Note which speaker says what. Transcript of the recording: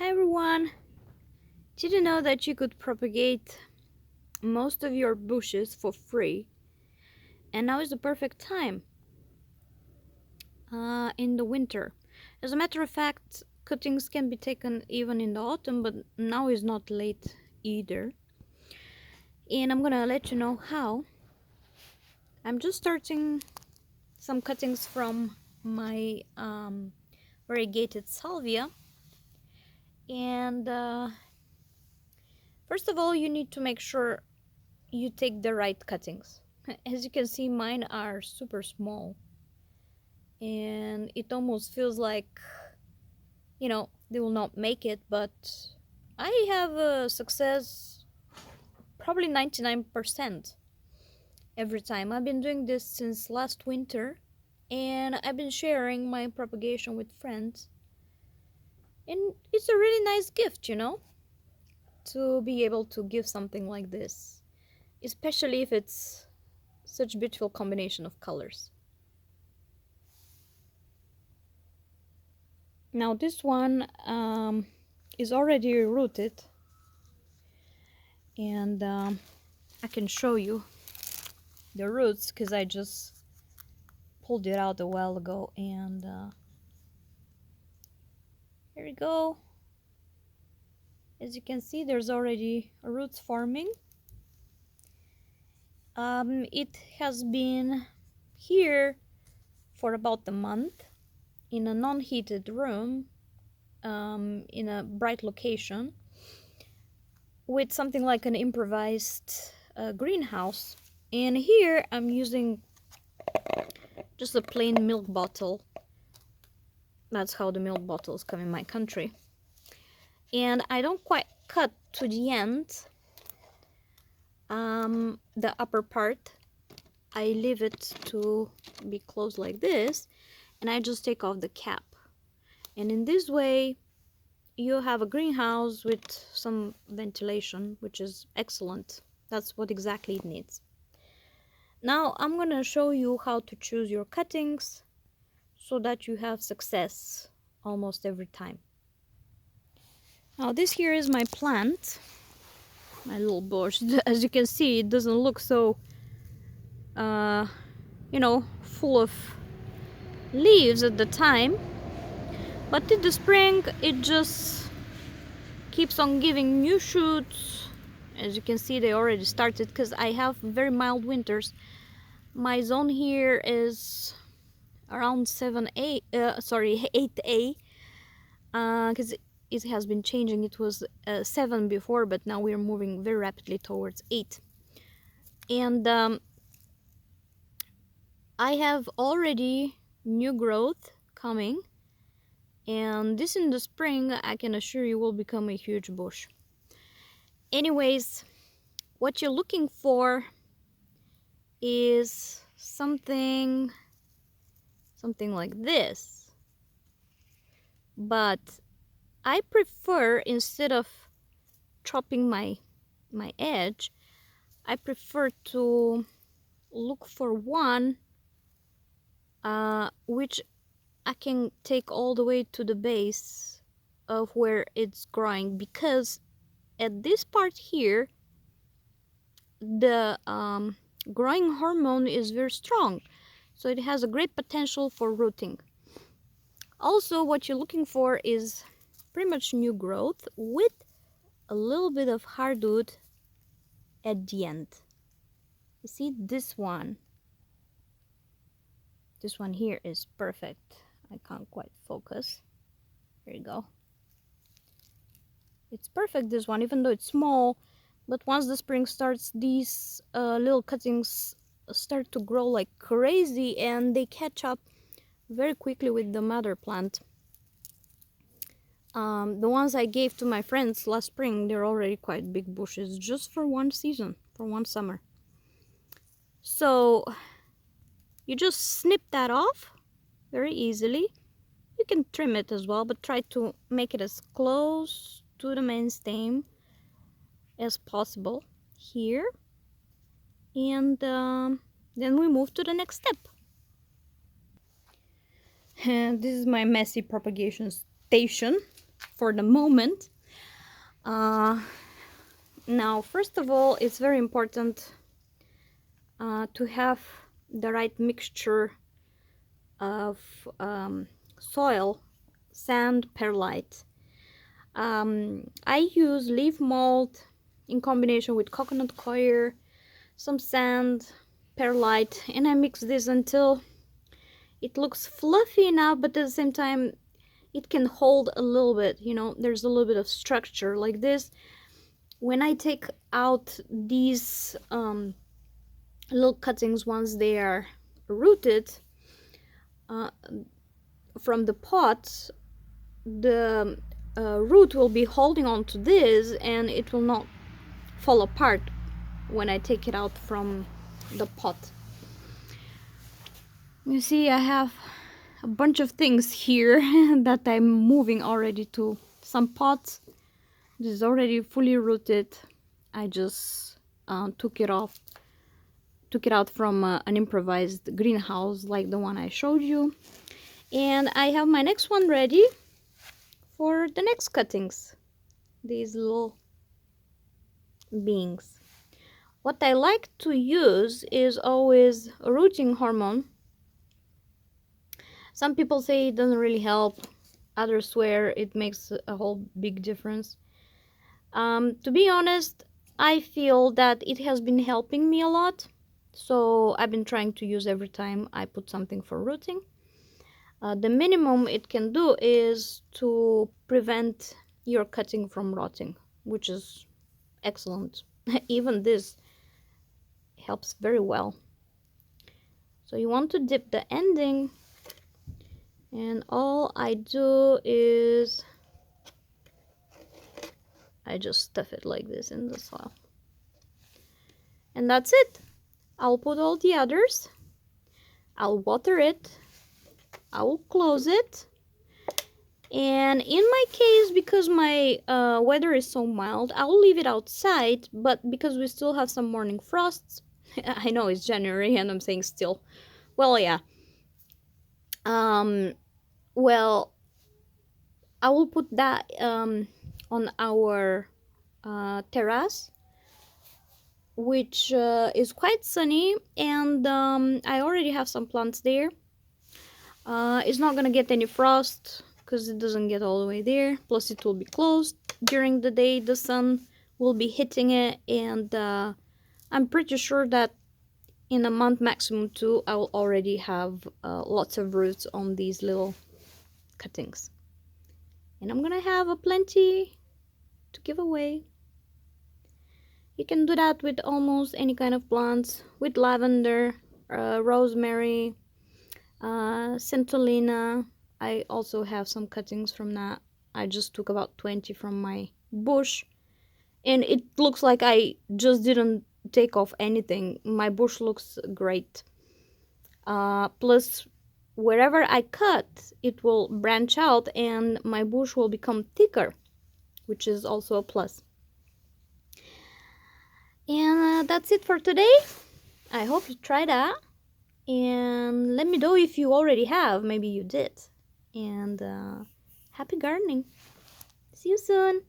Speaker 1: Hi everyone! Did you know that you could propagate most of your bushes for free? And now is the perfect time in the winter. As a matter of fact, cuttings can be taken even in the autumn, but now is not late either. And I'm gonna let you know how. I'm just starting some cuttings from my variegated salvia. And first of all, you need to make sure you take the right cuttings. As you can see, mine are super small and it almost feels like, they will not make it, but I have a success probably 99% every time. I've been doing this since last winter and I've been sharing my propagation with friends, and it's a really nice gift, to be able to give something like this, especially if it's such beautiful combination of colors. Now this one is already rooted, and I can show you the roots because I just pulled it out a while ago, and here we go. As you can see, there's already roots forming. It has been here for about a month in a non-heated room, in a bright location with something like an improvised greenhouse. And here I'm using just a plain milk bottle. That's how the milk bottles come in my country. And I don't quite cut to the end, the upper part. I leave it to be closed like this, and I just take off the cap. And in this way, you have a greenhouse with some ventilation, which is excellent. That's what exactly it needs. Now I'm gonna show you how to choose your cuttings so that you have success almost every time. Now this here is my plant, my little bush. As you can see, it doesn't look so full of leaves at the time, but in the spring it just keeps on giving new shoots. As you can see, they already started because I have very mild winters. My zone here is around 8A, because it has been changing. It was 7 before, but now we are moving very rapidly towards 8. And I have already new growth coming, and this in the spring, I can assure you, will become a huge bush. Anyways, what you're looking for is something like this, but I prefer, instead of chopping my edge, I prefer to look for one which I can take all the way to the base of where it's growing, because at this part here the growing hormone is very strong, so it has a great potential for rooting. Also, what you're looking for is pretty much new growth with a little bit of hardwood at the end. You see, this one here is perfect. I can't quite focus. Here you go. It's perfect, this one, even though it's small, but once the spring starts, these little cuttings start to grow like crazy, and they catch up very quickly with the mother plant. The ones I gave to my friends last spring, they're already quite big bushes, just for one season, for one summer. So you just snip that off very easily. You can trim it as well, but try to make it as close to the main stem as possible here. And then we move to the next step. And this is my messy propagation station. for the moment. Now, first of all, it's very important to have the right mixture of soil, sand, perlite. I use leaf mold in combination with coconut coir, some sand, perlite, and I mix this until it looks fluffy enough, but at the same time it can hold a little bit, you know, there's a little bit of structure like this. When I take out these little cuttings once they are rooted from the pot, the root will be holding on to this and it will not fall apart when I take it out from the pot. You see, I have a bunch of things here that I'm moving already to some pots. This is already fully rooted. I just took it out from an improvised greenhouse like the one I showed you. And I have my next one ready for the next cuttings. These little beings. What I like to use is always a rooting hormone. Some people say it doesn't really help. Others swear it makes a whole big difference. To be honest, I feel that it has been helping me a lot. So I've been trying to use every time I put something for rooting. The minimum it can do is to prevent your cutting from rotting, which is excellent. Even this helps very well. So you want to dip the ending, and all I do is I just stuff it like this in the soil. And that's it. I'll put all the others. I'll water it. I will close it. And in my case, because my weather is so mild, I'll leave it outside. But because we still have some morning frosts, I know it's January and I'm saying still. Well, yeah. Well, I will put that on our terrace, which is quite sunny, and I already have some plants there. It's not gonna get any frost because it doesn't get all the way there. Plus, it will be closed during the day. The sun will be hitting it, and I'm pretty sure that in a month, maximum 2, I will already have lots of roots on these little cuttings. And I'm gonna have a plenty to give away. You can do that with almost any kind of plants, with lavender, rosemary, centolina. I also have some cuttings from that. I just took about 20 from my bush, and it looks like I just didn't take off anything. My bush looks great. Plus, wherever I cut, it will branch out and my bush will become thicker, which is also a plus. And that's it for today. I hope you try that, and let me know if you already have. Maybe you did. And happy gardening. See you soon.